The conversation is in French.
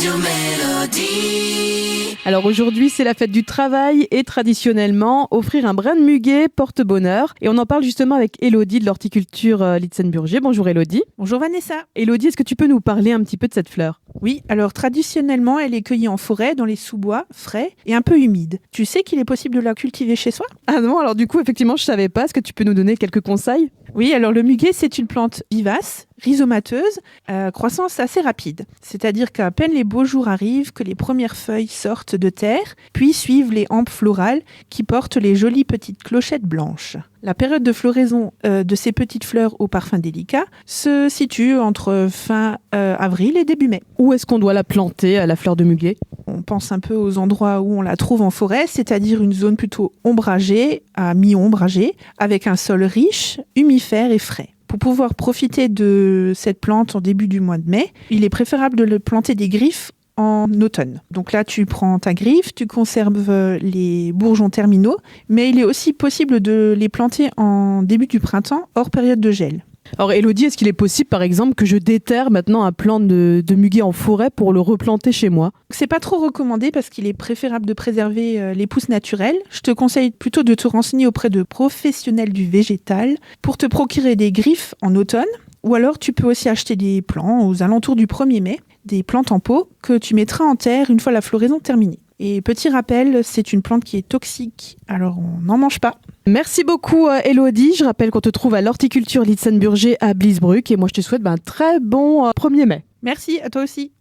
Radio Mélodie. Alors aujourd'hui, c'est la fête du travail et traditionnellement, offrir un brin de muguet porte bonheur. Et on en parle justement avec Élodie de l'horticulture Litzenburger. Bonjour Élodie. Bonjour Vanessa. Élodie, est-ce que tu peux nous parler un petit peu de cette fleur ? Oui, alors traditionnellement, elle est cueillie en forêt, dans les sous-bois, frais et un peu humides. Tu sais qu'il est possible de la cultiver chez soi ? Ah non, alors du coup, effectivement, je savais pas. Est-ce que tu peux nous donner quelques conseils ? Oui, alors le muguet, c'est une plante vivace, rhizomateuse, croissance assez rapide. C'est-à-dire qu'à peine les beaux jours arrivent, que les premières feuilles sortent de terre, puis suivent les hampes florales qui portent les jolies petites clochettes blanches. La période de floraison de ces petites fleurs au parfum délicat se situe entre fin avril et début mai. Où est-ce qu'on doit la planter, la fleur de muguet ? On pense un peu aux endroits où on la trouve en forêt, c'est-à-dire une zone plutôt ombragée, à mi-ombragée, avec un sol riche, humifère et frais. Pour pouvoir profiter de cette plante en début du mois de mai, il est préférable de le planter des griffes en automne. Donc là, tu prends ta griffe, tu conserves les bourgeons terminaux, mais il est aussi possible de les planter en début du printemps, hors période de gel. Alors Élodie, est-ce qu'il est possible par exemple que je déterre maintenant un plant de muguet en forêt pour le replanter chez moi ? C'est pas trop recommandé parce qu'il est préférable de préserver les pousses naturelles. Je te conseille plutôt de te renseigner auprès de professionnels du végétal pour te procurer des griffes en automne. Ou alors tu peux aussi acheter des plants aux alentours du 1er mai, des plantes en pot que tu mettras en terre une fois la floraison terminée. Et petit rappel, c'est une plante qui est toxique, alors on n'en mange pas. Merci beaucoup Élodie. Je rappelle qu'on te trouve à l'horticulture Litzenburger à Bliesbruck et moi je te souhaite un très bon 1er mai. Merci, à toi aussi.